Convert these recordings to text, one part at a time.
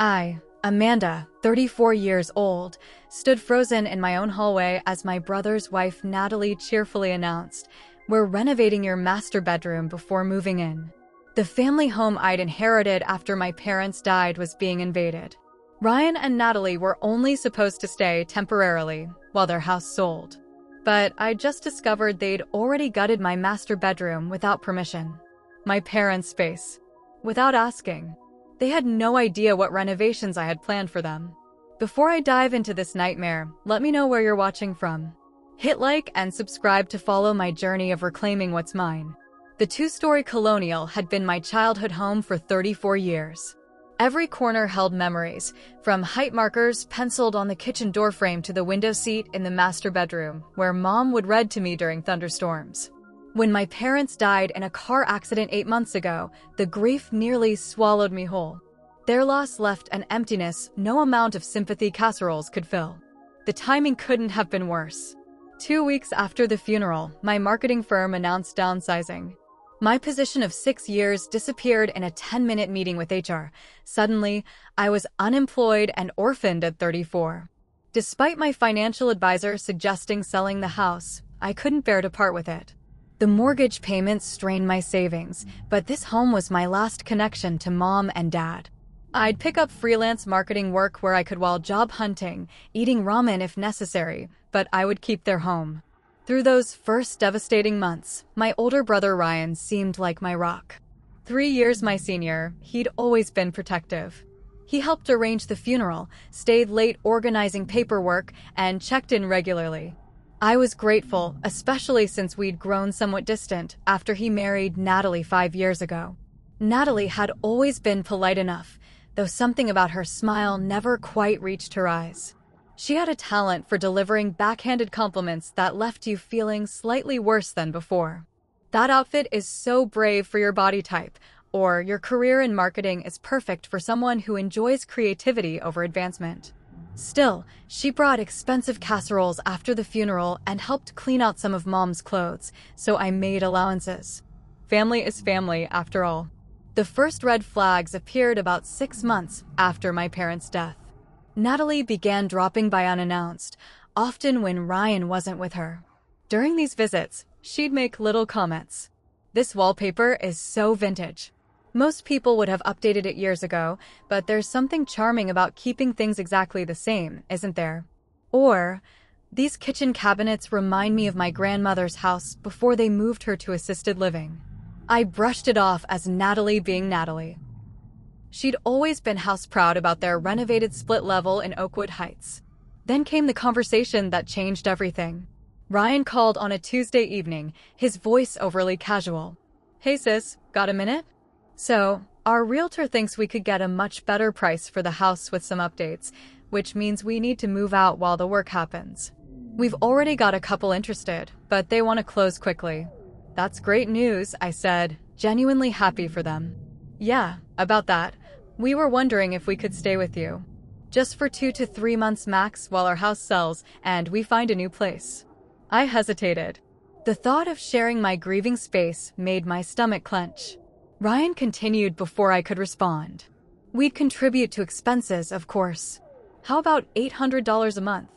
I, Amanda, 34 years old, stood frozen in my own hallway as my brother's wife Natalie cheerfully announced, "We're renovating your master bedroom before moving in." The family home I'd inherited after my parents died was being invaded. Ryan and Natalie were only supposed to stay temporarily while their house sold. But I just discovered they'd already gutted my master bedroom without permission. My parents' space. Without asking. They had no idea what renovations I had planned for them. Before I dive into this nightmare, let me know where you're watching from. Hit like and subscribe to follow my journey of reclaiming what's mine. The two-story colonial had been my childhood home for 34 years. Every corner held memories, from height markers penciled on the kitchen doorframe to the window seat in the master bedroom, where Mom would read to me during thunderstorms. When my parents died in a car accident 8 months ago, the grief nearly swallowed me whole. Their loss left an emptiness no amount of sympathy casseroles could fill. The timing couldn't have been worse. 2 weeks after the funeral, my marketing firm announced downsizing. My position of 6 years disappeared in a 10-minute meeting with HR. Suddenly, I was unemployed and orphaned at 34. Despite my financial advisor suggesting selling the house, I couldn't bear to part with it. The mortgage payments strained my savings, but this home was my last connection to Mom and Dad. I'd pick up freelance marketing work where I could while job hunting, eating ramen if necessary, but I would keep their home. Through those first devastating months, my older brother Ryan seemed like my rock. 3 years my senior, he'd always been protective. He helped arrange the funeral, stayed late organizing paperwork, and checked in regularly. I was grateful, especially since we'd grown somewhat distant after he married Natalie 5 years ago. Natalie had always been polite enough, though something about her smile never quite reached her eyes. She had a talent for delivering backhanded compliments that left you feeling slightly worse than before. "That outfit is so brave for your body type," or "Your career in marketing is perfect for someone who enjoys creativity over advancement." Still, she brought expensive casseroles after the funeral and helped clean out some of Mom's clothes, so I made allowances. Family is family, after all. The first red flags appeared about 6 months after my parents' death. Natalie began dropping by unannounced, often when Ryan wasn't with her. During these visits, she'd make little comments. "This wallpaper is so vintage." Most people would have updated it years ago, but there's something charming about keeping things exactly the same, isn't there? Or, "These kitchen cabinets remind me of my grandmother's house before they moved her to assisted living." I brushed it off as Natalie being Natalie. She'd always been house-proud about their renovated split level in Oakwood Heights. Then came the conversation that changed everything. Ryan called on a Tuesday evening, his voice overly casual. "Hey sis, got a minute?" "So, our realtor thinks we could get a much better price for the house with some updates, which means we need to move out while the work happens. We've already got a couple interested, but they want to close quickly." "That's great news," I said, genuinely happy for them. "Yeah, about that. We were wondering if we could stay with you. Just for 2 to 3 months max while our house sells and we find a new place." I hesitated. The thought of sharing my grieving space made my stomach clench. Ryan continued before I could respond. "We'd contribute to expenses, of course. How about $800 a month?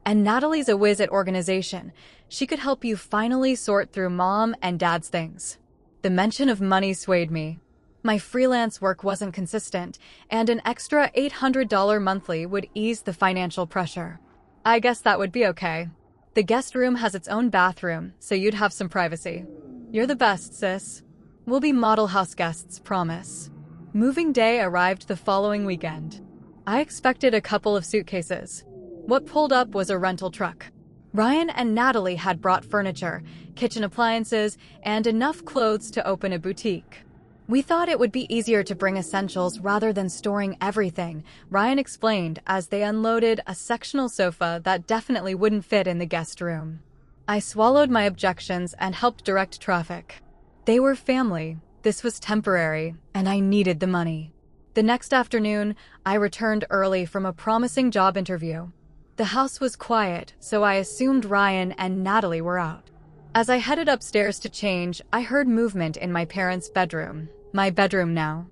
And Natalie's a whiz at organization. She could help you finally sort through Mom and Dad's things." The mention of money swayed me. My freelance work wasn't consistent, and an extra $800 monthly would ease the financial pressure. I guess that would be okay. The guest room has its own bathroom, so you'd have some privacy. "You're the best, sis. We'll be model house guests, promise." Moving day arrived the following weekend. I expected a couple of suitcases. What pulled up was a rental truck. Ryan and Natalie had brought furniture, kitchen appliances, and enough clothes to open a boutique. "We thought it would be easier to bring essentials rather than storing everything," Ryan explained as they unloaded a sectional sofa that definitely wouldn't fit in the guest room. I swallowed my objections and helped direct traffic. They were family, this was temporary, and I needed the money. The next afternoon, I returned early from a promising job interview. The house was quiet, so I assumed Ryan and Natalie were out. As I headed upstairs to change, I heard movement in my parents' bedroom. My bedroom now.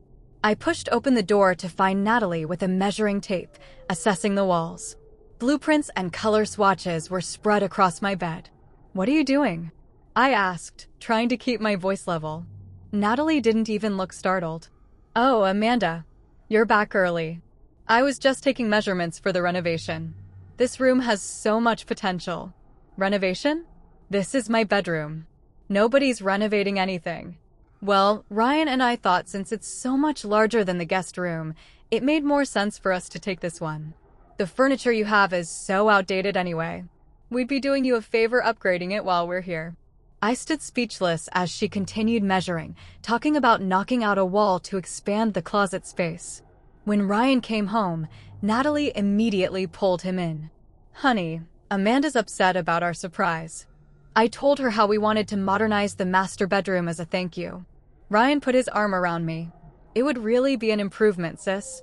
I pushed open the door to find Natalie with a measuring tape, assessing the walls. Blueprints and color swatches were spread across my bed. "What are you doing?" I asked, trying to keep my voice level. Natalie didn't even look startled. "Oh, Amanda, you're back early. I was just taking measurements for the renovation. This room has so much potential." "Renovation? This is my bedroom. Nobody's renovating anything." "Well, Ryan and I thought since it's so much larger than the guest room, it made more sense for us to take this one. The furniture you have is so outdated anyway. We'd be doing you a favor upgrading it while we're here." I stood speechless as she continued measuring, talking about knocking out a wall to expand the closet space. When Ryan came home, Natalie immediately pulled him in. "Honey, Amanda's upset about our surprise." I told her how we wanted to modernize the master bedroom as a thank you. Ryan put his arm around me. "It would really be an improvement, sis.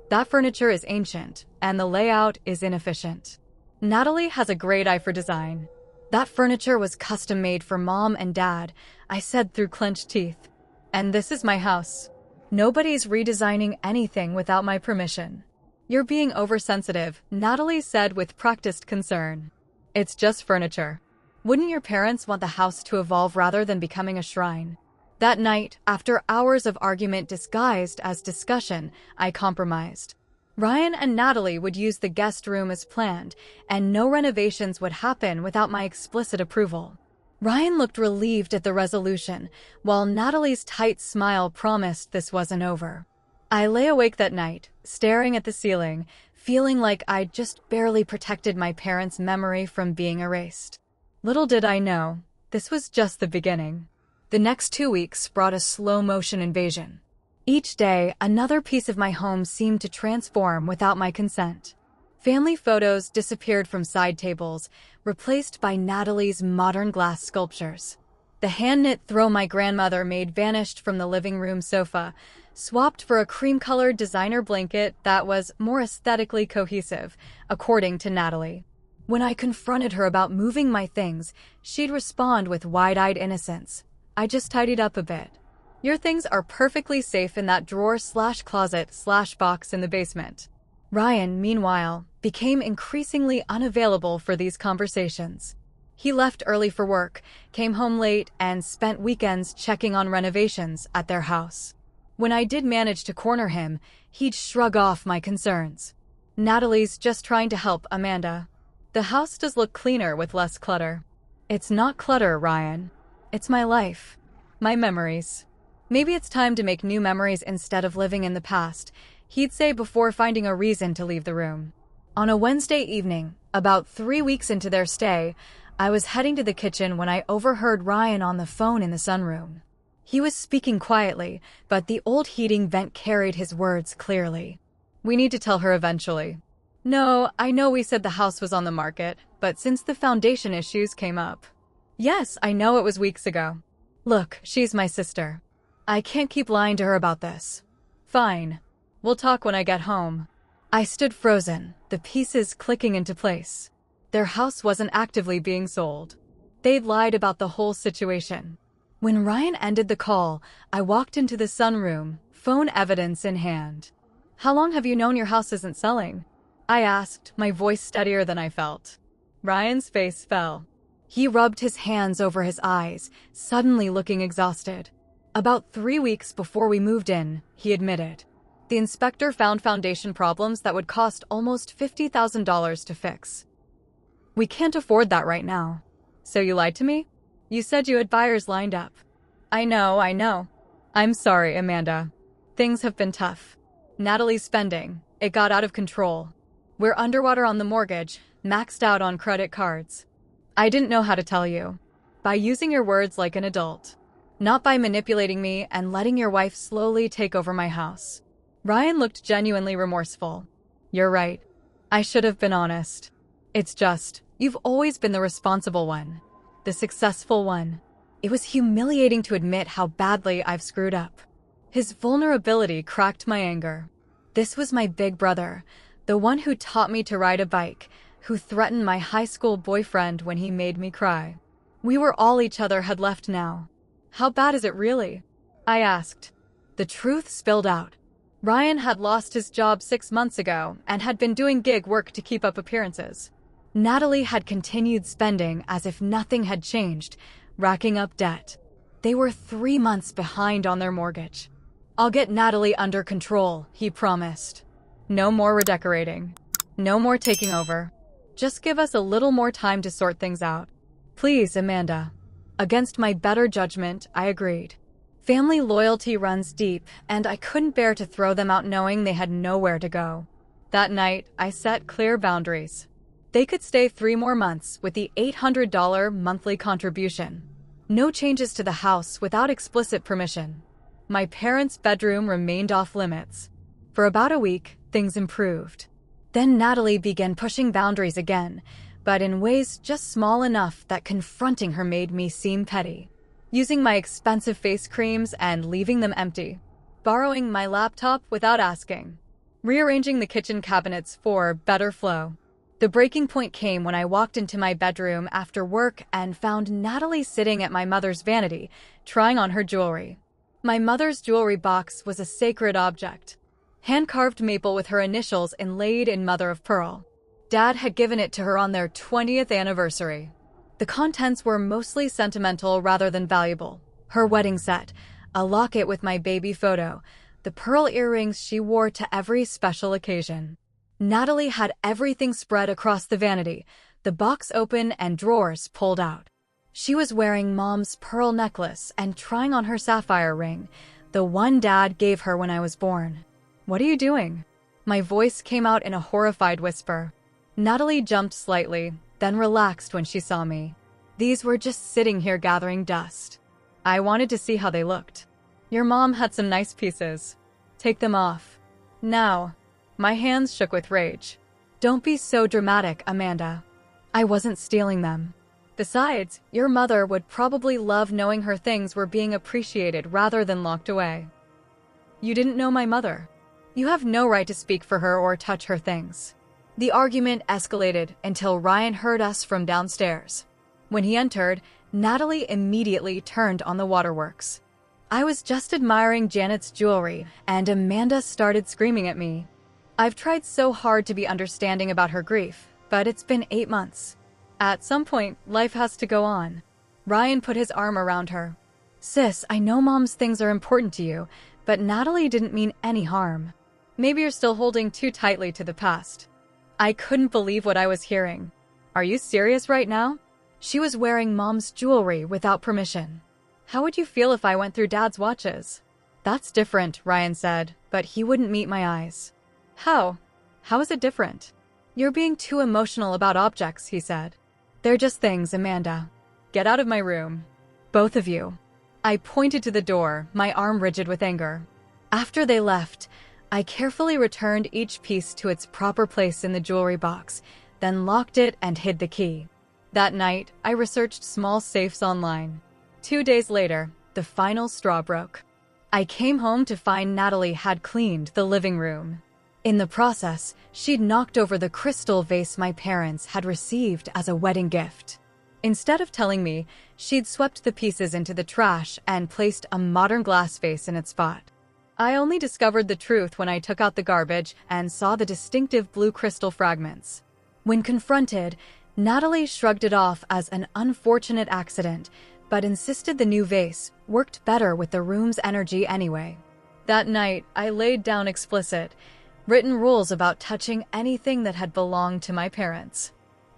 That furniture is ancient, and the layout is inefficient. Natalie has a great eye for design. That furniture was custom made for Mom and Dad," I said through clenched teeth. "And this is my house. Nobody's redesigning anything without my permission." "You're being oversensitive," Natalie said with practiced concern. "It's just furniture. Wouldn't your parents want the house to evolve rather than becoming a shrine?" That night, after hours of argument disguised as discussion, I compromised. Ryan and Natalie would use the guest room as planned, and no renovations would happen without my explicit approval. Ryan looked relieved at the resolution, while Natalie's tight smile promised this wasn't over. I lay awake that night, staring at the ceiling, feeling like I'd just barely protected my parents' memory from being erased. Little did I know, this was just the beginning. The next 2 weeks brought a slow-motion invasion. Each day, another piece of my home seemed to transform without my consent. Family photos disappeared from side tables, replaced by Natalie's modern glass sculptures. The hand-knit throw my grandmother made vanished from the living room sofa, swapped for a cream-colored designer blanket that was more aesthetically cohesive, according to Natalie. When I confronted her about moving my things, she'd respond with wide-eyed innocence. "I just tidied up a bit. Your things are perfectly safe in that drawer/closet/box in the basement." Ryan, meanwhile, became increasingly unavailable for these conversations. He left early for work, came home late, and spent weekends checking on renovations at their house. When I did manage to corner him, he'd shrug off my concerns. "Natalie's just trying to help, Amanda. The house does look cleaner with less clutter." "It's not clutter, Ryan. It's my life. My memories. Maybe it's time to make new memories instead of living in the past," he'd say before finding a reason to leave the room. On a Wednesday evening, about 3 weeks into their stay, I was heading to the kitchen when I overheard Ryan on the phone in the sunroom. He was speaking quietly, but the old heating vent carried his words clearly. "We need to tell her eventually. No, I know we said the house was on the market, but since the foundation issues came up." "Yes, I know it was weeks ago. Look, she's my sister. I can't keep lying to her about this." "Fine. We'll talk when I get home." I stood frozen, the pieces clicking into place. Their house wasn't actively being sold. They'd lied about the whole situation. When Ryan ended the call, I walked into the sunroom, phone evidence in hand. "How long have you known your house isn't selling?" I asked, my voice steadier than I felt. Ryan's face fell. He rubbed his hands over his eyes, suddenly looking exhausted. "About 3 weeks before we moved in," he admitted. "The inspector found foundation problems that would cost almost $50,000 to fix. We can't afford that right now." "So you lied to me? You said you had buyers lined up." I know. I'm sorry, Amanda. Things have been tough. Natalie's spending, it got out of control. We're underwater on the mortgage, maxed out on credit cards. I didn't know how to tell you. By using your words like an adult. Not by manipulating me and letting your wife slowly take over my house." Ryan looked genuinely remorseful. "You're right. I should have been honest. It's just, you've always been the responsible one. The successful one." It was humiliating to admit how badly I've screwed up. His vulnerability cracked my anger. This was my big brother, the one who taught me to ride a bike, who threatened my high school boyfriend when he made me cry. We were all each other had left now. "How bad is it really?" I asked. The truth spilled out. Ryan had lost his job 6 months ago and had been doing gig work to keep up appearances. Natalie had continued spending as if nothing had changed, racking up debt. They were 3 months behind on their mortgage. "I'll get Natalie under control," he promised. "No more redecorating. No more taking over. Just give us a little more time to sort things out." "Please, Amanda." Against my better judgment, I agreed. Family loyalty runs deep, and I couldn't bear to throw them out knowing they had nowhere to go. That night, I set clear boundaries. They could stay 3 more months with the $800 monthly contribution. No changes to the house without explicit permission. My parents' bedroom remained off limits. For about a week, things improved. Then Natalie began pushing boundaries again, but in ways just small enough that confronting her made me seem petty. Using my expensive face creams and leaving them empty. Borrowing my laptop without asking. Rearranging the kitchen cabinets for better flow. The breaking point came when I walked into my bedroom after work and found Natalie sitting at my mother's vanity, trying on her jewelry. My mother's jewelry box was a sacred object. Hand-carved maple with her initials inlaid in mother of pearl. Dad had given it to her on their 20th anniversary. The contents were mostly sentimental rather than valuable. Her wedding set, a locket with my baby photo, the pearl earrings she wore to every special occasion. Natalie had everything spread across the vanity, the box open and drawers pulled out. She was wearing Mom's pearl necklace and trying on her sapphire ring, the one Dad gave her when I was born. "What are you doing?" My voice came out in a horrified whisper. Natalie jumped slightly, then relaxed when she saw me. "These were just sitting here gathering dust. I wanted to see how they looked. Your mom had some nice pieces. Take them off. Now." My hands shook with rage. "Don't be so dramatic, Amanda. I wasn't stealing them. Besides, your mother would probably love knowing her things were being appreciated rather than locked away." "You didn't know my mother. You have no right to speak for her or touch her things." The argument escalated until Ryan heard us from downstairs. When he entered, Natalie immediately turned on the waterworks. I was just admiring Janet's jewelry, and Amanda started screaming at me. I've tried so hard to be understanding about her grief, but it's been 8 months. At some point, life has to go on. Ryan put his arm around her. "Sis, I know Mom's things are important to you, but Natalie didn't mean any harm. Maybe you're still holding too tightly to the past." I couldn't believe what I was hearing. "Are you serious right now? She was wearing Mom's jewelry without permission. How would you feel if I went through Dad's watches?" "That's different," Ryan said, but he wouldn't meet my eyes. How? How is it different?" "You're being too emotional about objects," he said. "They're just things, Amanda. Get out of my room. Both of you." I pointed to the door, my arm rigid with anger. After they left, I carefully returned each piece to its proper place in the jewelry box, then locked it and hid the key. That night, I researched small safes online. 2 days later, the final straw broke. I came home to find Natalie had cleaned the living room. In the process, she'd knocked over the crystal vase my parents had received as a wedding gift. Instead of telling me, she'd swept the pieces into the trash and placed a modern glass vase in its spot. I only discovered the truth when I took out the garbage and saw the distinctive blue crystal fragments. When confronted, Natalie shrugged it off as an unfortunate accident, but insisted the new vase worked better with the room's energy anyway. That night, I laid down explicit, written rules about touching anything that had belonged to my parents.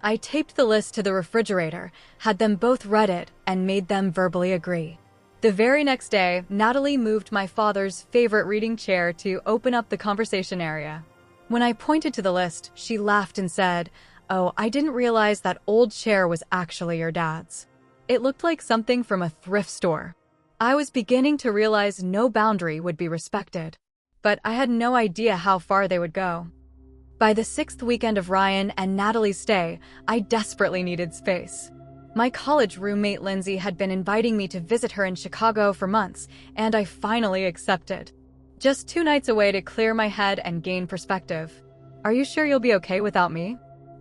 I taped the list to the refrigerator, had them both read it, and made them verbally agree. The very next day, Natalie moved my father's favorite reading chair to open up the conversation area. When I pointed to the list, she laughed and said, "Oh, I didn't realize that old chair was actually your dad's. It looked like something from a thrift store." I was beginning to realize no boundary would be respected, but I had no idea how far they would go. By the 6th weekend of Ryan and Natalie's stay, I desperately needed space. My college roommate Lindsay had been inviting me to visit her in Chicago for months, and I finally accepted. Just 2 nights away to clear my head and gain perspective. "Are you sure you'll be okay without me?"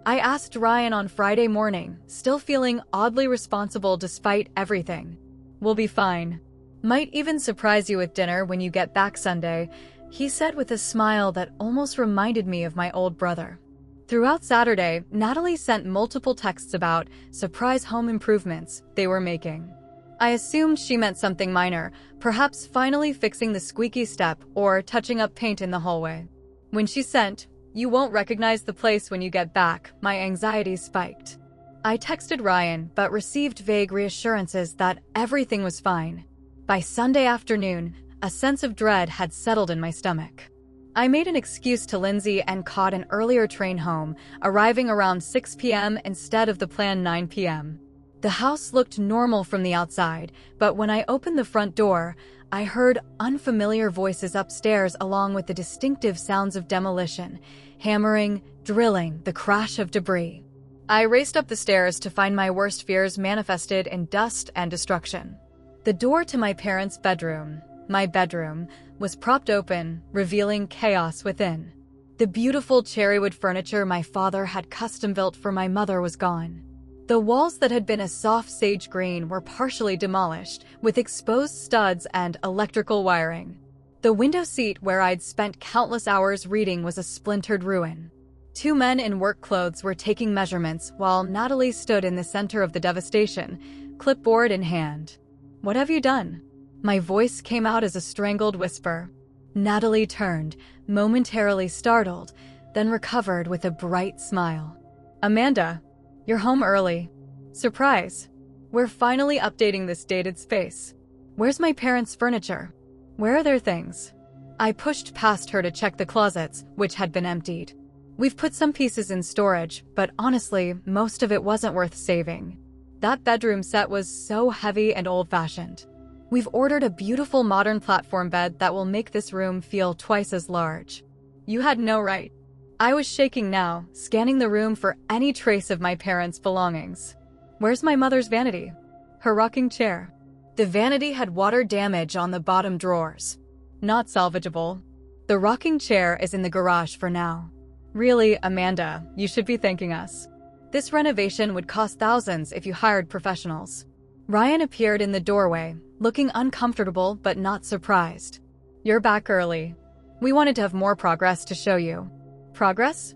I asked Ryan on Friday morning, still feeling oddly responsible despite everything. "We'll be fine." Might even surprise you with dinner when you get back Sunday, he said with a smile that almost reminded me of my old brother. Throughout Saturday, Natalie sent multiple texts about surprise home improvements they were making. I assumed she meant something minor, perhaps finally fixing the squeaky step or touching up paint in the hallway. When she sent, "You won't recognize the place when you get back," my anxiety spiked. I texted Ryan, but received vague reassurances that everything was fine. By Sunday afternoon, a sense of dread had settled in my stomach. I made an excuse to Lindsay and caught an earlier train home, arriving around 6 p.m. instead of the planned 9 p.m. The house looked normal from the outside, but when I opened the front door, I heard unfamiliar voices upstairs along with the distinctive sounds of demolition, hammering, drilling, the crash of debris. I raced up the stairs to find my worst fears manifested in dust and destruction. The door to my parents' bedroom, my bedroom, was propped open, revealing chaos within. The beautiful cherrywood furniture my father had custom-built for my mother was gone. The walls that had been a soft sage green were partially demolished, with exposed studs and electrical wiring. The window seat where I'd spent countless hours reading was a splintered ruin. Two men in work clothes were taking measurements while Natalie stood in the center of the devastation, clipboard in hand. "What have you done?" My voice came out as a strangled whisper. Natalie turned, momentarily startled, then recovered with a bright smile. "Amanda, you're home early. Surprise. We're finally updating this dated space. Where's my parents' furniture? Where are their things?" I pushed past her to check the closets, which had been emptied. "We've put some pieces in storage, but honestly, most of it wasn't worth saving. That bedroom set was so heavy and old-fashioned. We've ordered a beautiful modern platform bed that will make this room feel twice as large." "You had no right." I was shaking now, scanning the room for any trace of my parents' belongings. "Where's my mother's vanity?" "Her rocking chair." The vanity had water damage on the bottom drawers. "Not salvageable." "The rocking chair is in the garage for now." "Really, Amanda, you should be thanking us. This renovation would cost thousands if you hired professionals." Ryan appeared in the doorway, looking uncomfortable but not surprised. "You're back early. We wanted to have more progress to show you." "Progress?"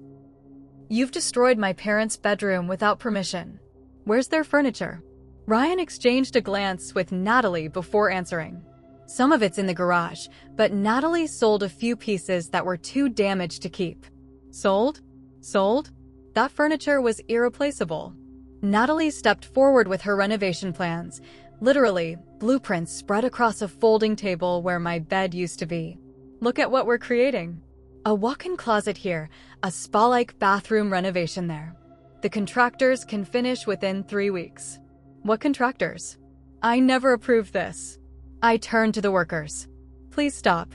"You've destroyed my parents' bedroom without permission. Where's their furniture?" Ryan exchanged a glance with Natalie before answering. "Some of it's in the garage, but Natalie sold a few pieces that were too damaged to keep." "Sold? Sold? That furniture was irreplaceable." Natalie stepped forward with her renovation plans, literally, blueprints spread across a folding table where my bed used to be. "Look at what we're creating. A walk-in closet here, a spa-like bathroom renovation there. The contractors can finish within 3 weeks." "What contractors? I never approved this." I turned to the workers. "Please stop.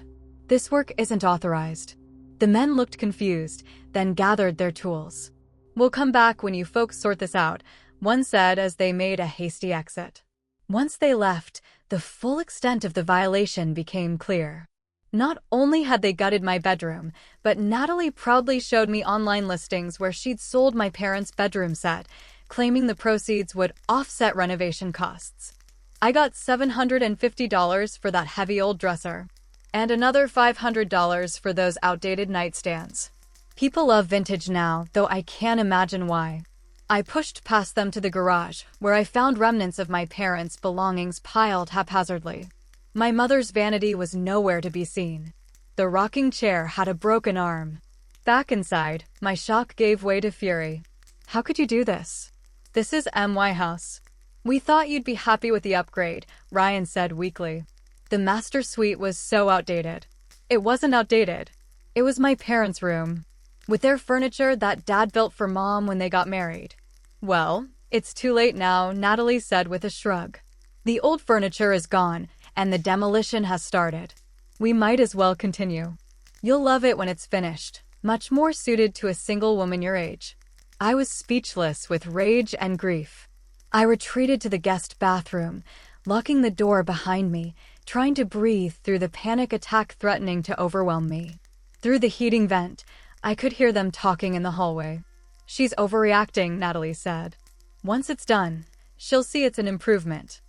This work isn't authorized." The men looked confused, then gathered their tools. "We'll come back when you folks sort this out," one said as they made a hasty exit. Once they left, the full extent of the violation became clear. Not only had they gutted my bedroom, but Natalie proudly showed me online listings where she'd sold my parents' bedroom set, claiming the proceeds would offset renovation costs. I got $750 for that heavy old dresser, and another $500 for those outdated nightstands. People love vintage now, though I can't imagine why. I pushed past them to the garage, where I found remnants of my parents' belongings piled haphazardly. My mother's vanity was nowhere to be seen. The rocking chair had a broken arm. Back inside, my shock gave way to fury. "How could you do this?" "This is MY House. We thought you'd be happy with the upgrade," Ryan said weakly. "The master suite was so outdated." "It wasn't outdated. It was my parents' room, with their furniture that Dad built for Mom when they got married." "Well, it's too late now," Natalie said with a shrug. "The old furniture is gone, and the demolition has started. We might as well continue. You'll love it when it's finished, much more suited to a single woman your age." I was speechless with rage and grief. I retreated to the guest bathroom, locking the door behind me, trying to breathe through the panic attack threatening to overwhelm me. Through the heating vent, I could hear them talking in the hallway. "She's overreacting," Natalie said. "Once it's done, she'll see it's an improvement."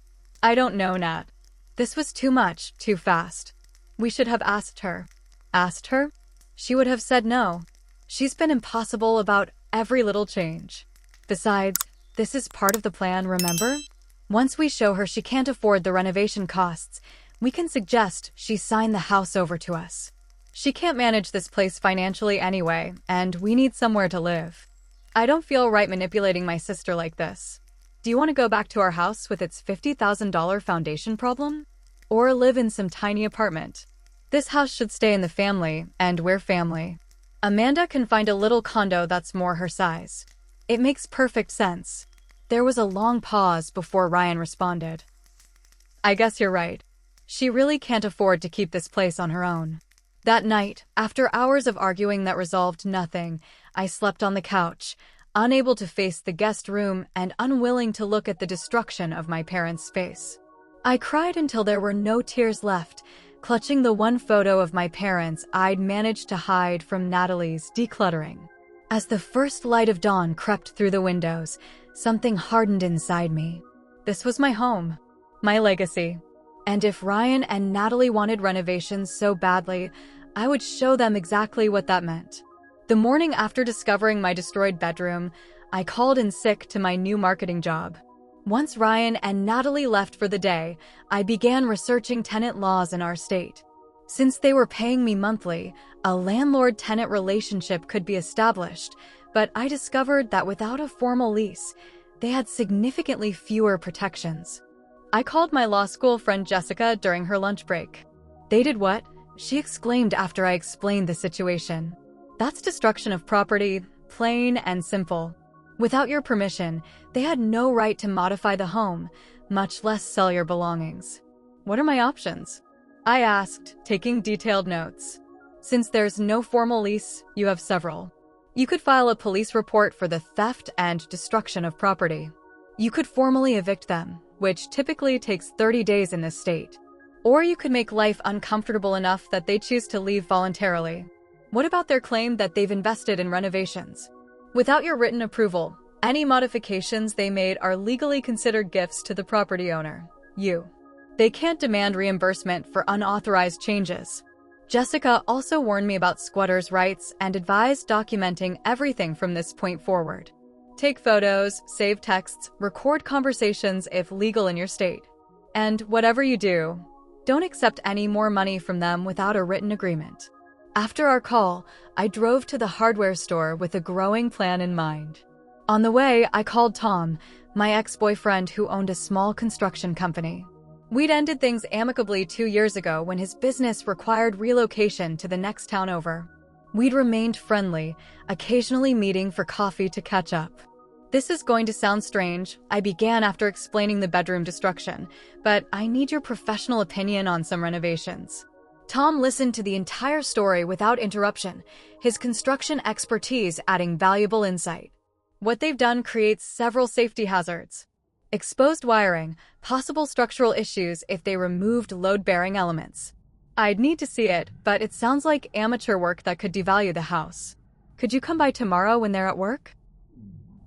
"I don't know, Nat. This was too much, too fast. We should have asked her. Asked her? She would have said no. She's been impossible about every little change. Besides, this is part of the plan, remember? Once we show her she can't afford the renovation costs, we can suggest she sign the house over to us. She can't manage this place financially anyway, and we need somewhere to live. I don't feel right manipulating my sister like this. Do you want to go back to our house with its $50,000 foundation problem? Or live in some tiny apartment? This house should stay in the family, and we're family. Amanda can find a little condo that's more her size. It makes perfect sense. There was a long pause before Ryan responded. I guess you're right. She really can't afford to keep this place on her own. That night, after hours of arguing that resolved nothing, I slept on the couch, unable to face the guest room and unwilling to look at the destruction of my parents' space. I cried until there were no tears left, clutching the one photo of my parents I'd managed to hide from Natalie's decluttering. As the first light of dawn crept through the windows, something hardened inside me. This was my home, my legacy. And if Ryan and Natalie wanted renovations so badly, I would show them exactly what that meant. The morning after discovering my destroyed bedroom, I called in sick to my new marketing job. Once Ryan and Natalie left for the day, I began researching tenant laws in our state. Since they were paying me monthly, a landlord-tenant relationship could be established, but I discovered that without a formal lease, they had significantly fewer protections. I called my law school friend Jessica during her lunch break. They did what? She exclaimed after I explained the situation. That's destruction of property, plain and simple. Without your permission, they had no right to modify the home, much less sell your belongings. What are my options? I asked, taking detailed notes. Since there's no formal lease, you have several. You could file a police report for the theft and destruction of property. You could formally evict them, which typically takes 30 days in this state. Or you could make life uncomfortable enough that they choose to leave voluntarily. What about their claim that they've invested in renovations? Without your written approval, any modifications they made are legally considered gifts to the property owner, you. They can't demand reimbursement for unauthorized changes. Jessica also warned me about squatters' rights and advised documenting everything from this point forward. Take photos, save texts, record conversations if legal in your state. And whatever you do, don't accept any more money from them without a written agreement. After our call, I drove to the hardware store with a growing plan in mind. On the way, I called Tom, my ex-boyfriend who owned a small construction company. We'd ended things amicably 2 years ago when his business required relocation to the next town over. We'd remained friendly, occasionally meeting for coffee to catch up. This is going to sound strange, I began after explaining the bedroom destruction, but I need your professional opinion on some renovations. Tom listened to the entire story without interruption, his construction expertise adding valuable insight. What they've done creates several safety hazards. Exposed wiring, possible structural issues if they removed load-bearing elements. I'd need to see it, but it sounds like amateur work that could devalue the house. Could you come by tomorrow when they're at work?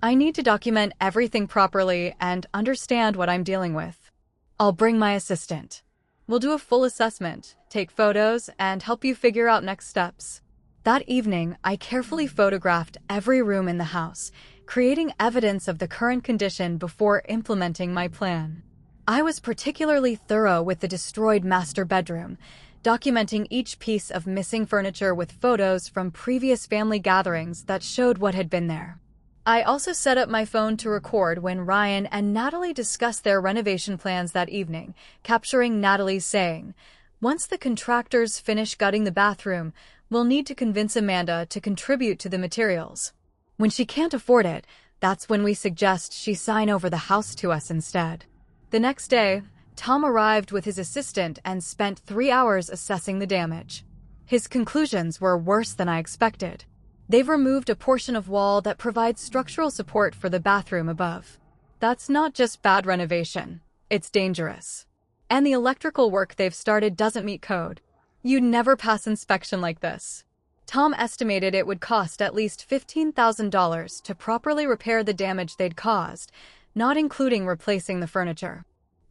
I need to document everything properly and understand what I'm dealing with. I'll bring my assistant. We'll do a full assessment, take photos, and help you figure out next steps. That evening, I carefully photographed every room in the house, creating evidence of the current condition before implementing my plan. I was particularly thorough with the destroyed master bedroom, documenting each piece of missing furniture with photos from previous family gatherings that showed what had been there. I also set up my phone to record when Ryan and Natalie discussed their renovation plans that evening, capturing Natalie's saying, "Once the contractors finish gutting the bathroom, we'll need to convince Amanda to contribute to the materials. When she can't afford it, that's when we suggest she sign over the house to us instead." The next day, Tom arrived with his assistant and spent 3 hours assessing the damage. His conclusions were worse than I expected. They've removed a portion of wall that provides structural support for the bathroom above. That's not just bad renovation, it's dangerous. And the electrical work they've started doesn't meet code. You'd never pass inspection like this. Tom estimated it would cost at least $15,000 to properly repair the damage they'd caused, not including replacing the furniture.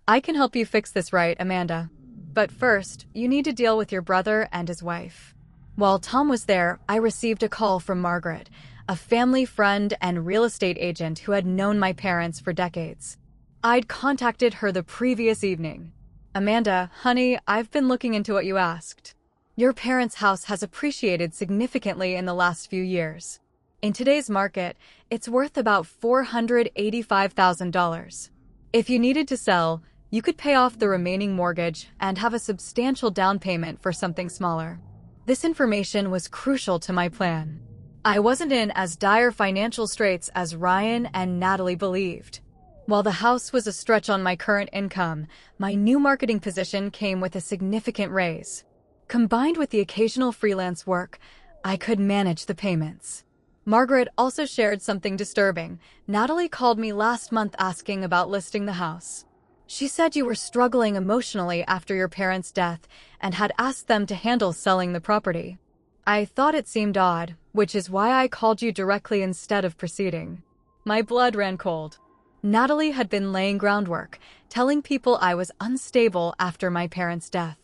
I can help you fix this right, Amanda. But first, you need to deal with your brother and his wife. While Tom was there, I received a call from Margaret, a family friend and real estate agent who had known my parents for decades. I'd contacted her the previous evening. Amanda, honey, I've been looking into what you asked. Your parents' house has appreciated significantly in the last few years. In today's market, it's worth about $485,000. If you needed to sell, you could pay off the remaining mortgage and have a substantial down payment for something smaller. This information was crucial to my plan. I wasn't in as dire financial straits as Ryan and Natalie believed. While the house was a stretch on my current income, my new marketing position came with a significant raise. Combined with the occasional freelance work, I could manage the payments. Margaret also shared something disturbing. Natalie called me last month asking about listing the house. She said you were struggling emotionally after your parents' death and had asked them to handle selling the property. I thought it seemed odd, which is why I called you directly instead of proceeding. My blood ran cold. Natalie had been laying groundwork, telling people I was unstable after my parents' death.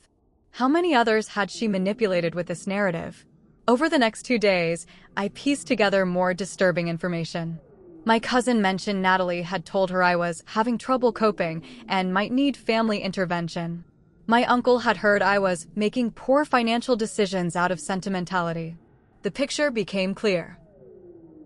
How many others had she manipulated with this narrative? Over the next 2 days, I pieced together more disturbing information. My cousin mentioned Natalie had told her I was having trouble coping and might need family intervention. My uncle had heard I was making poor financial decisions out of sentimentality. The picture became clear.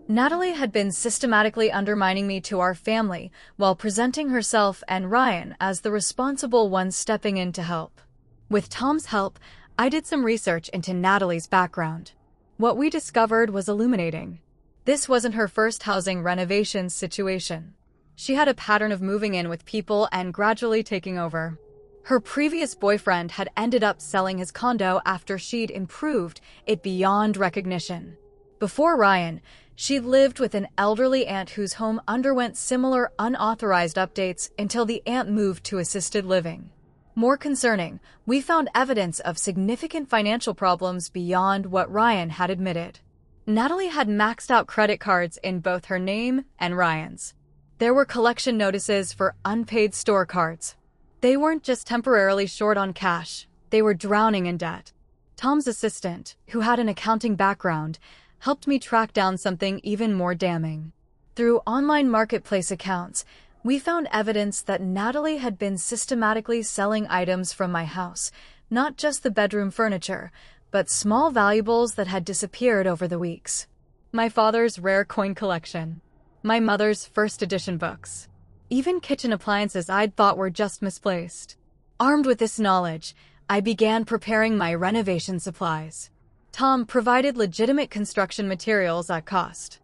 Natalie had been systematically undermining me to our family while presenting herself and Ryan as the responsible ones stepping in to help. With Tom's help, I did some research into Natalie's background. What we discovered was illuminating. This wasn't her first housing renovation situation. She had a pattern of moving in with people and gradually taking over. Her previous boyfriend had ended up selling his condo after she'd improved it beyond recognition. Before Ryan, she lived with an elderly aunt whose home underwent similar unauthorized updates until the aunt moved to assisted living. More concerning, we found evidence of significant financial problems beyond what Ryan had admitted. Natalie had maxed out credit cards in both her name and Ryan's. There were collection notices for unpaid store cards. They weren't just temporarily short on cash, they were drowning in debt. Tom's assistant, who had an accounting background, helped me track down something even more damning. Through online marketplace accounts, we found evidence that Natalie had been systematically selling items from my house, not just the bedroom furniture, but small valuables that had disappeared over the weeks. My father's rare coin collection, my mother's first edition books, even kitchen appliances I'd thought were just misplaced. Armed with this knowledge, I began preparing my renovation supplies. Tom provided legitimate construction materials at cost.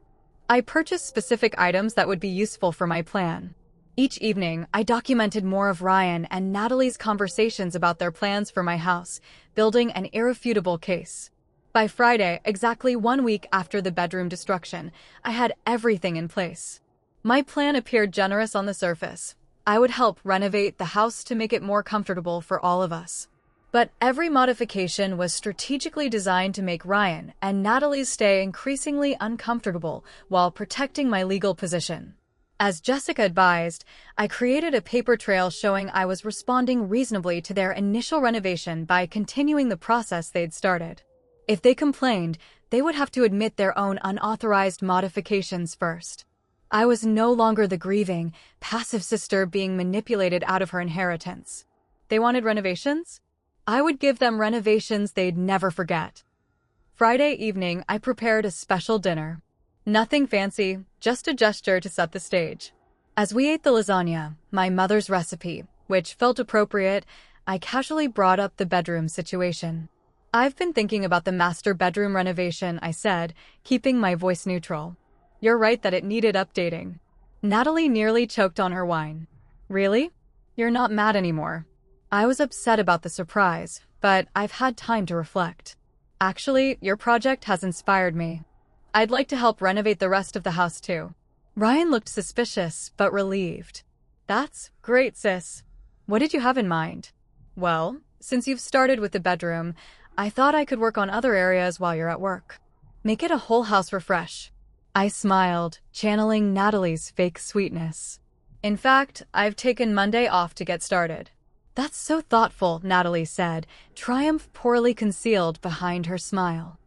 I purchased specific items that would be useful for my plan. Each evening, I documented more of Ryan and Natalie's conversations about their plans for my house, building an irrefutable case. By Friday, exactly 1 week after the bedroom destruction, I had everything in place. My plan appeared generous on the surface. I would help renovate the house to make it more comfortable for all of us. But every modification was strategically designed to make Ryan and Natalie's stay increasingly uncomfortable while protecting my legal position. As Jessica advised, I created a paper trail showing I was responding reasonably to their initial renovation by continuing the process they'd started. If they complained, they would have to admit their own unauthorized modifications first. I was no longer the grieving, passive sister being manipulated out of her inheritance. They wanted renovations? I would give them renovations they'd never forget. Friday evening, I prepared a special dinner. Nothing fancy, just a gesture to set the stage. As we ate the lasagna, my mother's recipe, which felt appropriate, I casually brought up the bedroom situation. I've been thinking about the master bedroom renovation, I said, keeping my voice neutral. You're right that it needed updating. Natalie nearly choked on her wine. Really? You're not mad anymore. I was upset about the surprise, but I've had time to reflect. Actually, your project has inspired me. I'd like to help renovate the rest of the house too. Ryan looked suspicious, but relieved. That's great, sis. What did you have in mind? Well, since you've started with the bedroom, I thought I could work on other areas while you're at work. Make it a whole house refresh. I smiled, channeling Natalie's fake sweetness. In fact, I've taken Monday off to get started. That's so thoughtful, Natalie said, triumph poorly concealed behind her smile.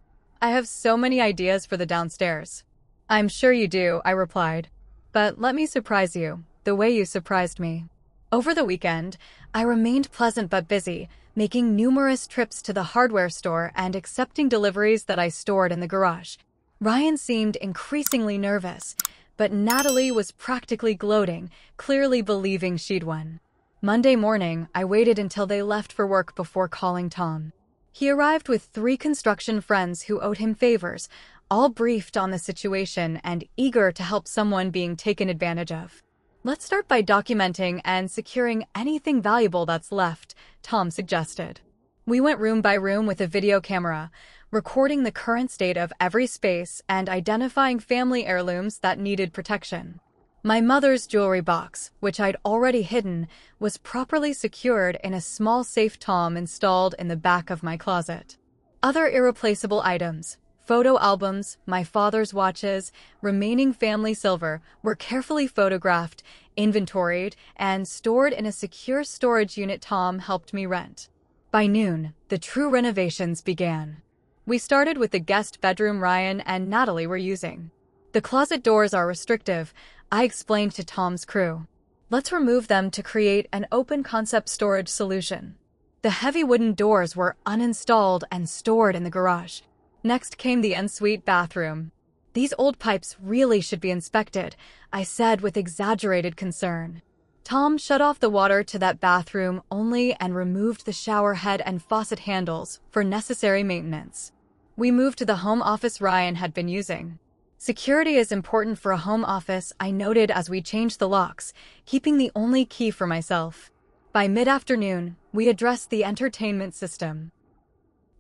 I have so many ideas for the downstairs. I'm sure you do, I replied. But let me surprise you, the way you surprised me. Over the weekend, I remained pleasant but busy, making numerous trips to the hardware store and accepting deliveries that I stored in the garage. Ryan seemed increasingly nervous, but Natalie was practically gloating, clearly believing she'd won. Monday morning, I waited until they left for work before calling Tom. He arrived with 3 construction friends who owed him favors, all briefed on the situation and eager to help someone being taken advantage of. Let's start by documenting and securing anything valuable that's left, Tom suggested. We went room by room with a video camera, recording the current state of every space and identifying family heirlooms that needed protection. My mother's jewelry box, which I'd already hidden, was properly secured in a small safe Tom installed in the back of my closet. Other irreplaceable items, photo albums, my father's watches, remaining family silver, were carefully photographed, inventoried, and stored in a secure storage unit Tom helped me rent. By noon, the true renovations began. We started with the guest bedroom Ryan and Natalie were using. The closet doors are restrictive, I explained to Tom's crew. Let's remove them to create an open-concept storage solution. The heavy wooden doors were uninstalled and stored in the garage. Next came the ensuite bathroom. These old pipes really should be inspected, I said with exaggerated concern. Tom shut off the water to that bathroom only and removed the shower head and faucet handles for necessary maintenance. We moved to the home office Ryan had been using. Security is important for a home office, I noted as we changed the locks, keeping the only key for myself. By mid-afternoon, we addressed the entertainment system.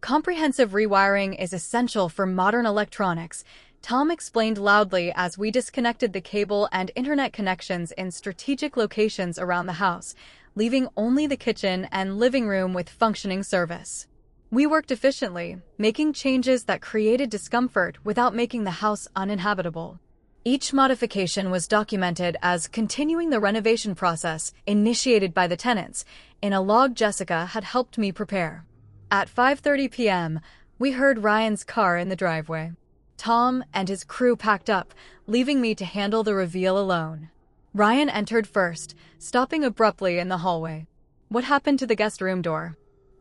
Comprehensive rewiring is essential for modern electronics, Tom explained loudly as we disconnected the cable and internet connections in strategic locations around the house, leaving only the kitchen and living room with functioning service. We worked efficiently, making changes that created discomfort without making the house uninhabitable. Each modification was documented as continuing the renovation process initiated by the tenants in a log Jessica had helped me prepare. At 5:30 p.m., we heard Ryan's car in the driveway. Tom and his crew packed up, leaving me to handle the reveal alone. Ryan entered first, stopping abruptly in the hallway. What happened to the guest room door?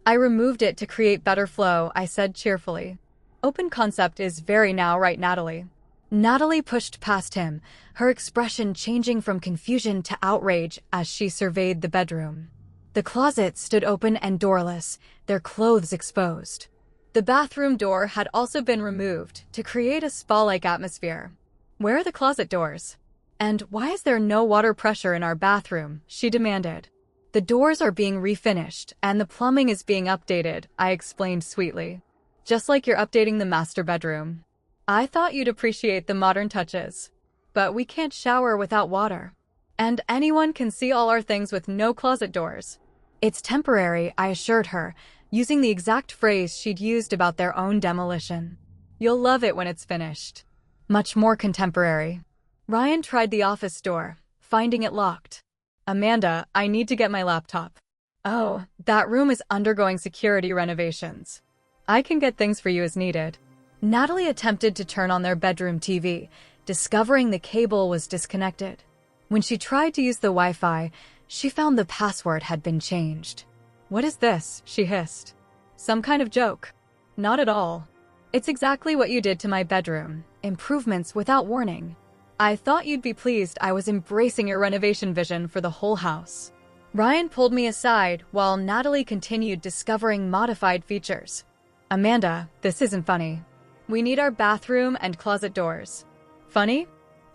I removed it to create better flow, I said cheerfully. Open concept is very now, right, Natalie? Natalie pushed past him, her expression changing from confusion to outrage as she surveyed the bedroom. The closets stood open and doorless, their clothes exposed. The bathroom door had also been removed to create a spa-like atmosphere. Where are the closet doors? And why is there no water pressure in our bathroom? She demanded. The doors are being refinished and the plumbing is being updated, I explained sweetly. Just like you're updating the master bedroom. I thought you'd appreciate the modern touches. But we can't shower without water. And anyone can see all our things with no closet doors. It's temporary, I assured her, using the exact phrase she'd used about their own demolition. You'll love it when it's finished. Much more contemporary. Ryan tried the office door, finding it locked. Amanda, I need to get my laptop. Oh, that room is undergoing security renovations. I can get things for you as needed. Natalie attempted to turn on their bedroom TV, discovering the cable was disconnected. When she tried to use the Wi-Fi, she found the password had been changed. What is this? She hissed. Some kind of joke. Not at all. It's exactly what you did to my bedroom. Improvements without warning. I thought you'd be pleased I was embracing your renovation vision for the whole house. Ryan pulled me aside while Natalie continued discovering modified features. Amanda, this isn't funny. We need our bathroom and closet doors. Funny?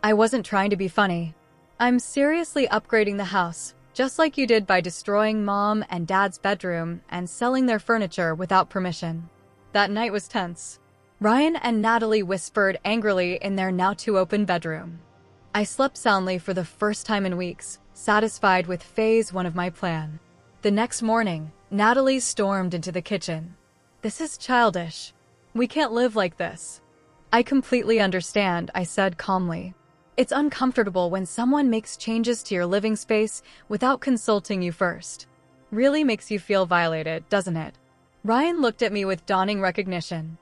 I wasn't trying to be funny. I'm seriously upgrading the house, just like you did by destroying Mom and Dad's bedroom and selling their furniture without permission. That night was tense. Ryan and Natalie whispered angrily in their now-too-open bedroom. I slept soundly for the first time in weeks, satisfied with phase 1 of my plan. The next morning, Natalie stormed into the kitchen. This is childish. We can't live like this. I completely understand, I said calmly. It's uncomfortable when someone makes changes to your living space without consulting you first. Really makes you feel violated, doesn't it? Ryan looked at me with dawning recognition.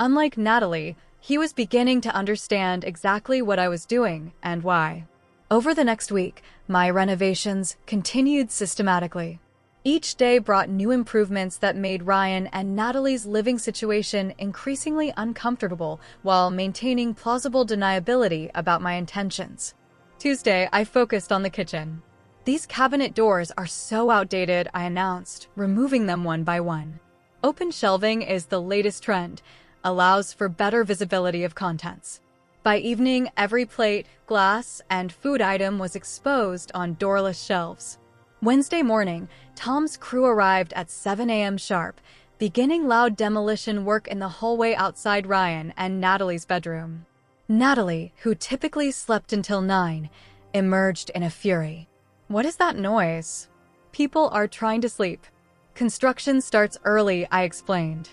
Unlike Natalie, he was beginning to understand exactly what I was doing and why. Over the next week, my renovations continued systematically. Each day brought new improvements that made Ryan and Natalie's living situation increasingly uncomfortable while maintaining plausible deniability about my intentions. Tuesday, I focused on the kitchen. These cabinet doors are so outdated, I announced, removing them one by one. Open shelving is the latest trend, allows for better visibility of contents. By evening, every plate, glass, and food item was exposed on doorless shelves. Wednesday morning, Tom's crew arrived at 7 a.m. sharp, beginning loud demolition work in the hallway outside Ryan and Natalie's bedroom. Natalie, who typically slept until 9, emerged in a fury. What is that noise? People are trying to sleep. Construction starts early, I explained.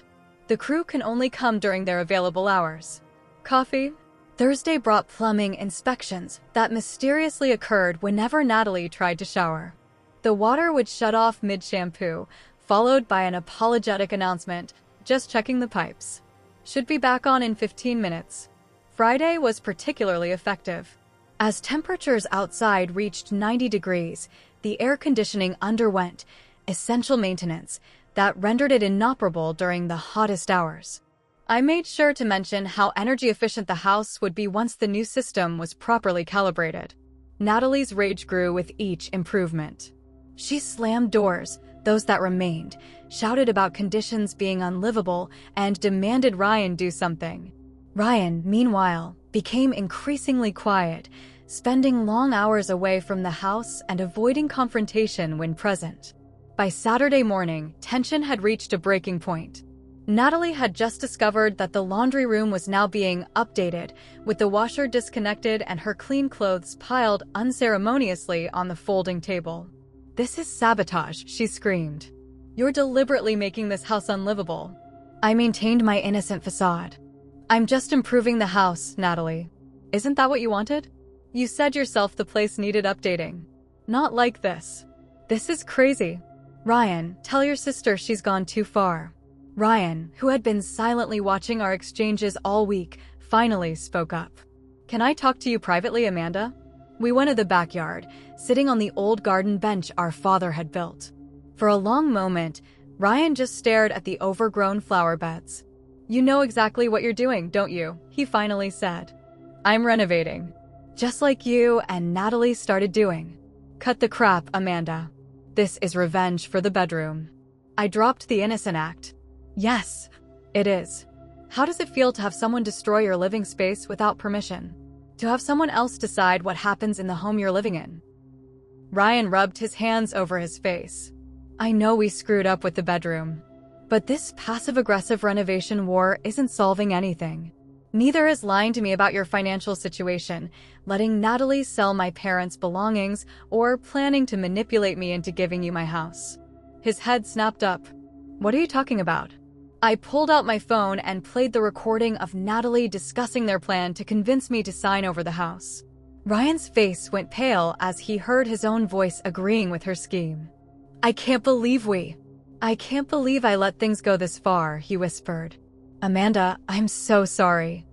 The crew can only come during their available hours. Coffee? Thursday brought plumbing inspections that mysteriously occurred whenever Natalie tried to shower. The water would shut off mid-shampoo, followed by an apologetic announcement, just checking the pipes. Should be back on in 15 minutes. Friday was particularly effective. As temperatures outside reached 90 degrees, the air conditioning underwent essential maintenance that rendered it inoperable during the hottest hours. I made sure to mention how energy efficient the house would be once the new system was properly calibrated. Natalie's rage grew with each improvement. She slammed doors, those that remained, shouted about conditions being unlivable, and demanded Ryan do something. Ryan, meanwhile, became increasingly quiet, spending long hours away from the house and avoiding confrontation when present. By Saturday morning, tension had reached a breaking point. Natalie had just discovered that the laundry room was now being updated, with the washer disconnected and her clean clothes piled unceremoniously on the folding table. "This is sabotage," she screamed. "You're deliberately making this house unlivable." I maintained my innocent facade. "I'm just improving the house, Natalie. Isn't that what you wanted? You said yourself the place needed updating. Not like this. This is crazy. Ryan, tell your sister she's gone too far." Ryan, who had been silently watching our exchanges all week, finally spoke up. "Can I talk to you privately, Amanda?" We went to the backyard, sitting on the old garden bench our father had built. For a long moment, Ryan just stared at the overgrown flower beds. "You know exactly what you're doing, don't you?" he finally said. "I'm renovating. Just like you and Natalie started doing." "Cut the crap, Amanda. This is revenge for the bedroom." I dropped the innocent act. "Yes, it is. How does it feel to have someone destroy your living space without permission? To have someone else decide what happens in the home you're living in?" Ryan rubbed his hands over his face. "I know we screwed up with the bedroom. But this passive-aggressive renovation war isn't solving anything. Neither is lying to me about your financial situation, letting Natalie sell my parents' belongings, or planning to manipulate me into giving you my house." His head snapped up. "What are you talking about?" I pulled out my phone and played the recording of Natalie discussing their plan to convince me to sign over the house. Ryan's face went pale as he heard his own voice agreeing with her scheme. I can't believe I let things go this far," he whispered. "Amanda, I'm so sorry.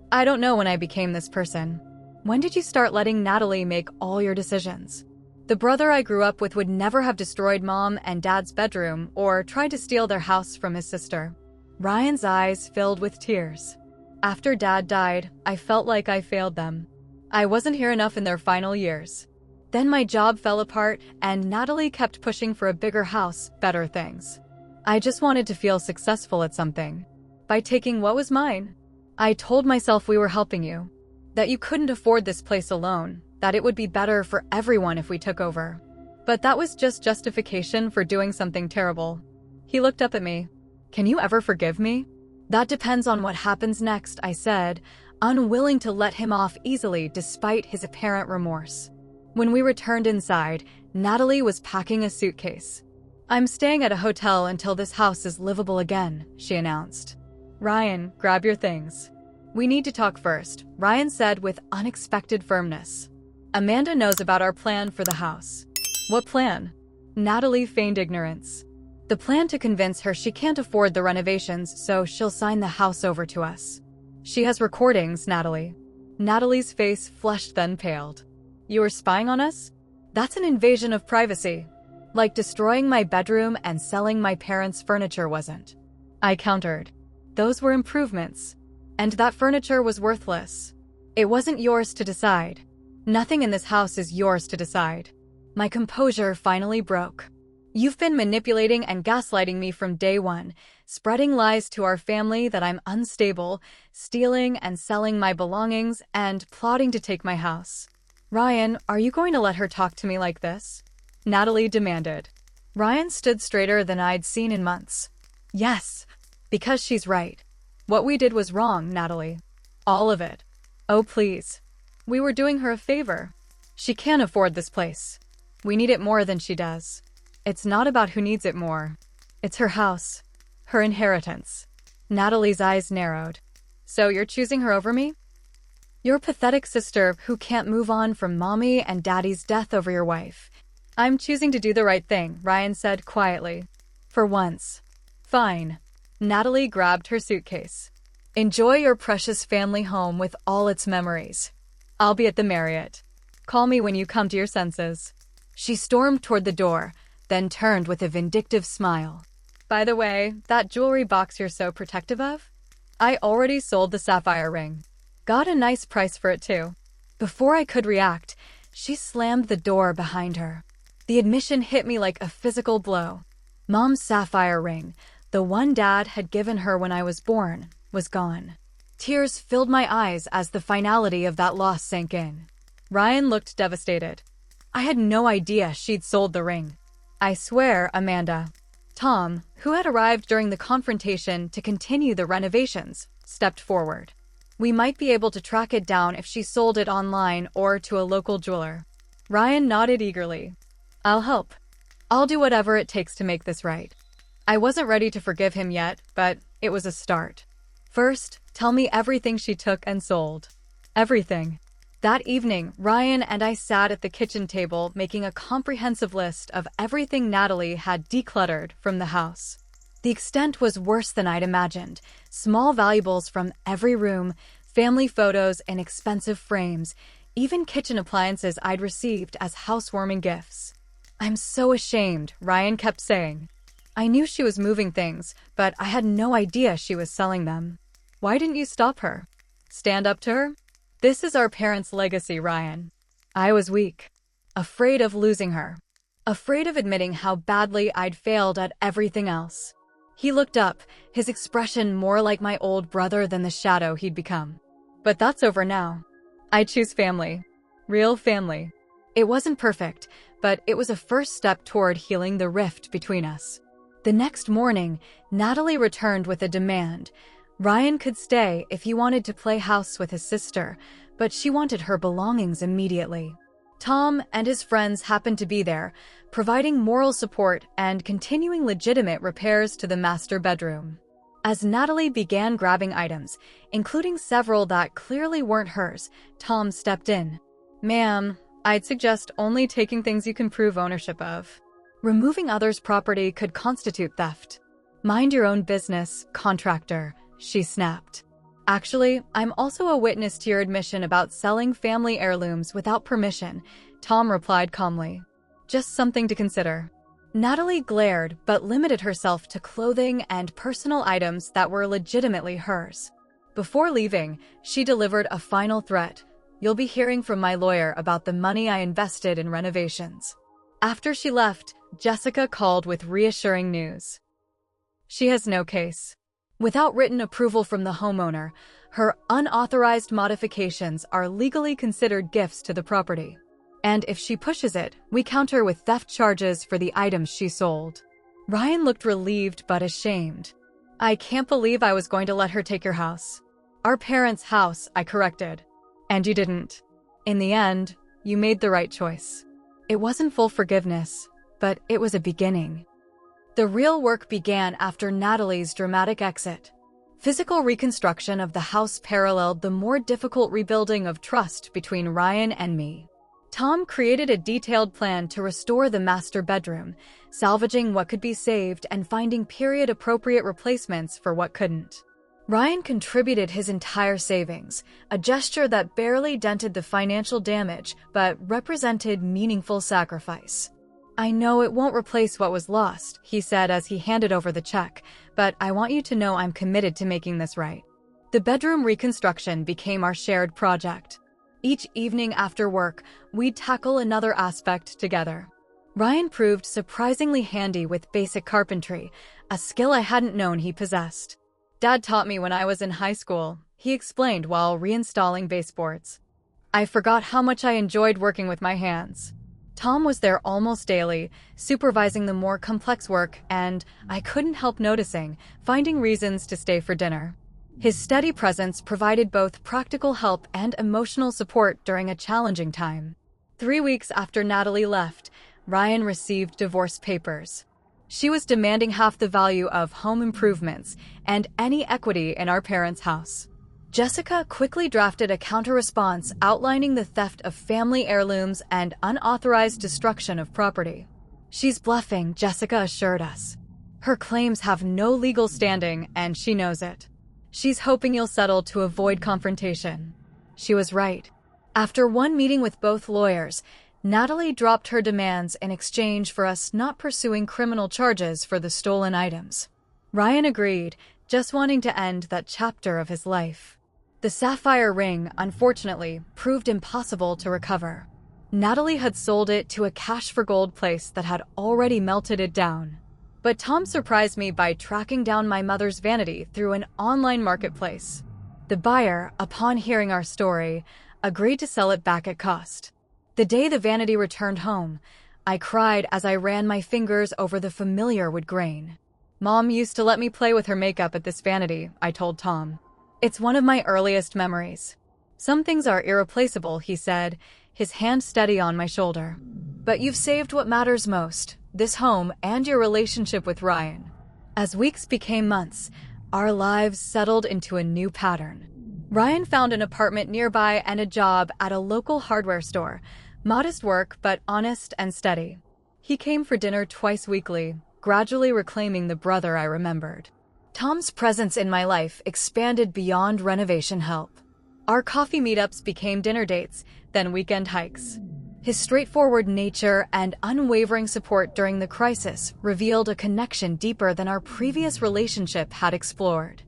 I don't know when I became this person. When did you start letting Natalie make all your decisions? The brother I grew up with would never have destroyed Mom and Dad's bedroom or tried to steal their house from his sister." Ryan's eyes filled with tears. "After Dad died, I felt like I failed them. I wasn't here enough in their final years. Then my job fell apart and Natalie kept pushing for a bigger house, better things. I just wanted to feel successful at something. By taking what was mine, I told myself we were helping you, that you couldn't afford this place alone, that it would be better for everyone if we took over. But that was just justification for doing something terrible." He looked up at me. "Can you ever forgive me?" "That depends on what happens next," I said, unwilling to let him off easily despite his apparent remorse. When we returned inside, Natalie was packing a suitcase. "I'm staying at a hotel until this house is livable again," she announced. "Ryan, grab your things. "We need to talk first," Ryan said with unexpected firmness. "Amanda knows about our plan for the house." "What plan?" Natalie feigned ignorance. "The plan to convince her she can't afford the renovations, so she'll sign the house over to us." "She has recordings, Natalie." Natalie's face flushed then paled. "You were spying on us? That's an invasion of privacy. Like destroying my bedroom and selling my parents' furniture wasn't." I countered. "Those were improvements. And that furniture was worthless. It wasn't yours to decide. Nothing in this house is yours to decide." My composure finally broke. "You've been manipulating and gaslighting me from day one, spreading lies to our family that I'm unstable, stealing and selling my belongings, and plotting to take my house. Ryan, are you going to let her talk to me like this?" Natalie demanded. Ryan stood straighter than I'd seen in months. "Yes, because she's right. What we did was wrong, Natalie. All of it. Oh, please. We were doing her a favor. She can't afford this place. We need it more than she does. It's not about who needs it more. It's her house. Her inheritance." Natalie's eyes narrowed. "So you're choosing her over me? Your pathetic sister who can't move on from mommy and daddy's death over your wife." "I'm choosing to do the right thing," Ryan said quietly. "For once." "Fine." Natalie grabbed her suitcase. "Enjoy your precious family home with all its memories. I'll be at the Marriott. Call me when you come to your senses." She stormed toward the door, then turned with a vindictive smile. "By the way, that jewelry box you're so protective of? I already sold the sapphire ring. Got a nice price for it too." Before I could react, she slammed the door behind her. The admission hit me like a physical blow. Mom's sapphire ring, the one Dad had given her when I was born, was gone. Tears filled my eyes as the finality of that loss sank in. Ryan looked devastated. I had no idea she'd sold the ring. "I swear, Amanda." Tom, who had arrived during the confrontation to continue the renovations, stepped forward. "We might be able to track it down if she sold it online or to a local jeweler." Ryan nodded eagerly. "I'll help. I'll do whatever it takes to make this right." I wasn't ready to forgive him yet, but it was a start. "First, tell me everything she took and sold." Everything. That evening, Ryan and I sat at the kitchen table making a comprehensive list of everything Natalie had decluttered from the house. The extent was worse than I'd imagined. Small valuables from every room, family photos in expensive frames, even kitchen appliances I'd received as housewarming gifts. "I'm so ashamed," Ryan kept saying. I knew she was moving things, but I had no idea she was selling them. "Why didn't you stop her? Stand up to her?" "This is our parents' legacy, Ryan." I was weak. Afraid of losing her. Afraid of admitting how badly I'd failed at everything else. He looked up, his expression more like my old brother than the shadow he'd become. "But that's over now. I choose family. Real family." It wasn't perfect, but it was a first step toward healing the rift between us. The next morning, Natalie returned with a demand. Ryan could stay if he wanted to play house with his sister, but she wanted her belongings immediately. Tom and his friends happened to be there, providing moral support and continuing legitimate repairs to the master bedroom. As Natalie began grabbing items, including several that clearly weren't hers, Tom stepped in. "Ma'am, I'd suggest only taking things you can prove ownership of. Removing others' property could constitute theft." "Mind your own business, contractor," she snapped. "Actually, I'm also a witness to your admission about selling family heirlooms without permission," Tom replied calmly. "Just something to consider." Natalie glared but limited herself to clothing and personal items that were legitimately hers. Before leaving, she delivered a final threat. "You'll be hearing from my lawyer about the money I invested in renovations." After she left, Jessica called with reassuring news. She has no case. Without written approval from the homeowner, her unauthorized modifications are legally considered gifts to the property. And if she pushes it, we counter with theft charges for the items she sold. Ryan looked relieved but ashamed. "I can't believe I was going to let her take your house." "Our parents' house," I corrected. "And you didn't. In the end, you made the right choice." It wasn't full forgiveness, but it was a beginning. The real work began after Natalie's dramatic exit. Physical reconstruction of the house paralleled the more difficult rebuilding of trust between Ryan and me. Tom created a detailed plan to restore the master bedroom, salvaging what could be saved and finding period-appropriate replacements for what couldn't. Ryan contributed his entire savings, a gesture that barely dented the financial damage but represented meaningful sacrifice. "I know it won't replace what was lost," he said as he handed over the check, "but I want you to know I'm committed to making this right." The bedroom reconstruction became our shared project. Each evening after work, we'd tackle another aspect together. Ryan proved surprisingly handy with basic carpentry, a skill I hadn't known he possessed. "Dad taught me when I was in high school," he explained while reinstalling baseboards. "I forgot how much I enjoyed working with my hands." Tom was there almost daily, supervising the more complex work, and I couldn't help noticing, finding reasons to stay for dinner. His steady presence provided both practical help and emotional support during a challenging time. 3 weeks after Natalie left, Ryan received divorce papers. She was demanding half the value of home improvements and any equity in our parents' house. Jessica quickly drafted a counter-response outlining the theft of family heirlooms and unauthorized destruction of property. "She's bluffing," Jessica assured us. "Her claims have no legal standing, and she knows it. She's hoping you'll settle to avoid confrontation." She was right. After one meeting with both lawyers, Natalie dropped her demands in exchange for us not pursuing criminal charges for the stolen items. Ryan agreed, just wanting to end that chapter of his life. The sapphire ring, unfortunately, proved impossible to recover. Natalie had sold it to a cash-for-gold place that had already melted it down. But Tom surprised me by tracking down my mother's vanity through an online marketplace. The buyer, upon hearing our story, agreed to sell it back at cost. The day the vanity returned home, I cried as I ran my fingers over the familiar wood grain. "Mom used to let me play with her makeup at this vanity," I told Tom. "It's one of my earliest memories." "Some things are irreplaceable," he said, his hand steady on my shoulder. "But you've saved what matters most, this home and your relationship with Ryan." As weeks became months, our lives settled into a new pattern. Ryan found an apartment nearby and a job at a local hardware store. Modest work, but honest and steady. He came for dinner twice weekly, gradually reclaiming the brother I remembered. Tom's presence in my life expanded beyond renovation help. Our coffee meetups became dinner dates, then weekend hikes. His straightforward nature and unwavering support during the crisis revealed a connection deeper than our previous relationship had explored.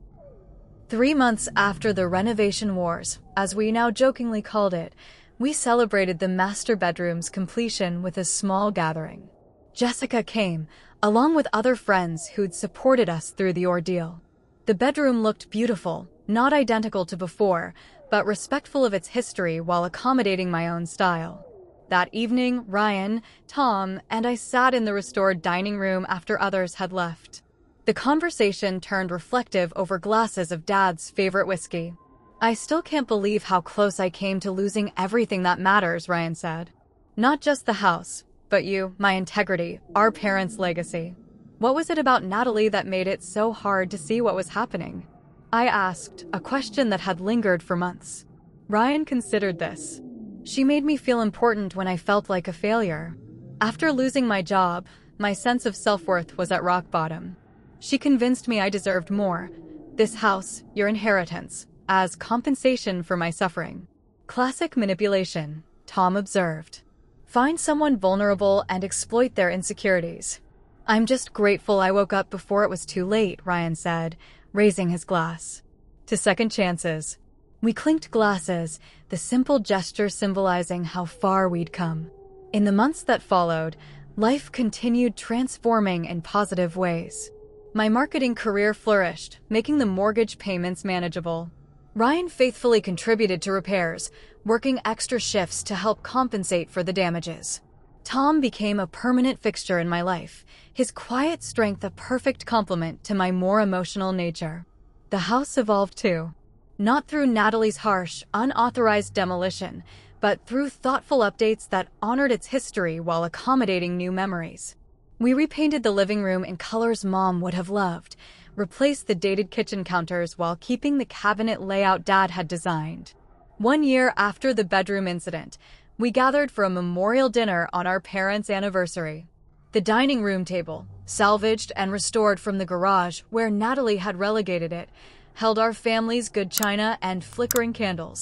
3 months after the renovation wars, as we now jokingly called it, we celebrated the master bedroom's completion with a small gathering. Jessica came, along with other friends who'd supported us through the ordeal. The bedroom looked beautiful, not identical to before, but respectful of its history while accommodating my own style. That evening, Ryan, Tom, and I sat in the restored dining room after others had left. The conversation turned reflective over glasses of Dad's favorite whiskey. "I still can't believe how close I came to losing everything that matters," Ryan said. "Not just the house, but you, my integrity, our parents' legacy." "What was it about Natalie that made it so hard to see what was happening?" I asked, a question that had lingered for months. Ryan considered this. "She made me feel important when I felt like a failure. After losing my job, my sense of self-worth was at rock bottom. She convinced me I deserved more. This house, your inheritance, as compensation for my suffering." "Classic manipulation," Tom observed. "Find someone vulnerable and exploit their insecurities." "I'm just grateful I woke up before it was too late," Ryan said, raising his glass. "To second chances." We clinked glasses, the simple gesture symbolizing how far we'd come. In the months that followed, life continued transforming in positive ways. My marketing career flourished, making the mortgage payments manageable. Ryan faithfully contributed to repairs, working extra shifts to help compensate for the damages. Tom became a permanent fixture in my life, his quiet strength a perfect complement to my more emotional nature. The house evolved too. Not through Natalie's harsh, unauthorized demolition, but through thoughtful updates that honored its history while accommodating new memories. We repainted the living room in colors Mom would have loved, replaced the dated kitchen counters while keeping the cabinet layout Dad had designed. 1 year after the bedroom incident, we gathered for a memorial dinner on our parents' anniversary. The dining room table, salvaged and restored from the garage where Natalie had relegated it, held our family's good china and flickering candles.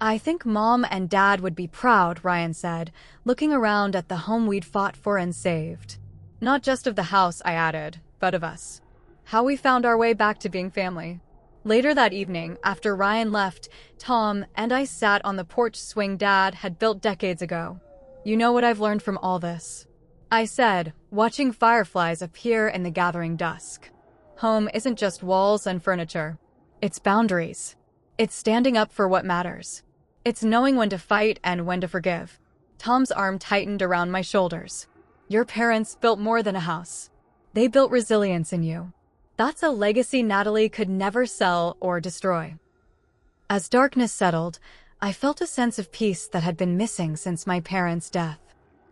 "I think Mom and Dad would be proud," Ryan said, looking around at the home we'd fought for and saved. "Not just of the house," I added, "but of us. How we found our way back to being family." Later that evening, after Ryan left, Tom and I sat on the porch swing Dad had built decades ago. "You know what I've learned from all this?" I said, watching fireflies appear in the gathering dusk. "Home isn't just walls and furniture. It's boundaries. It's standing up for what matters. It's knowing when to fight and when to forgive." Tom's arm tightened around my shoulders. "Your parents built more than a house. They built resilience in you. That's a legacy Natalie could never sell or destroy." As darkness settled, I felt a sense of peace that had been missing since my parents' death.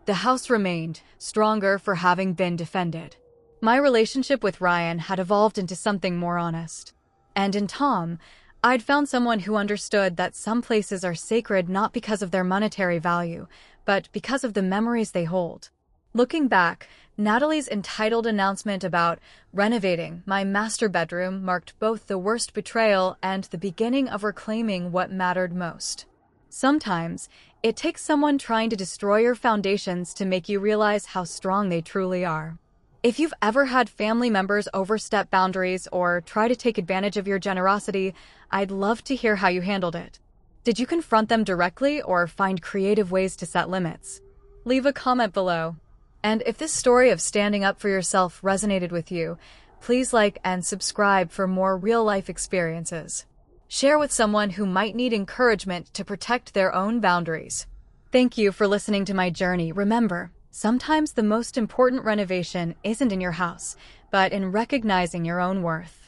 The house remained, stronger for having been defended. My relationship with Ryan had evolved into something more honest. And in Tom, I'd found someone who understood that some places are sacred not because of their monetary value, but because of the memories they hold. Looking back, Natalie's entitled announcement about renovating my master bedroom marked both the worst betrayal and the beginning of reclaiming what mattered most. Sometimes, it takes someone trying to destroy your foundations to make you realize how strong they truly are. If you've ever had family members overstep boundaries or try to take advantage of your generosity, I'd love to hear how you handled it. Did you confront them directly or find creative ways to set limits? Leave a comment below. And if this story of standing up for yourself resonated with you, please like and subscribe for more real-life experiences. Share with someone who might need encouragement to protect their own boundaries. Thank you for listening to my journey. Remember, sometimes the most important renovation isn't in your house, but in recognizing your own worth.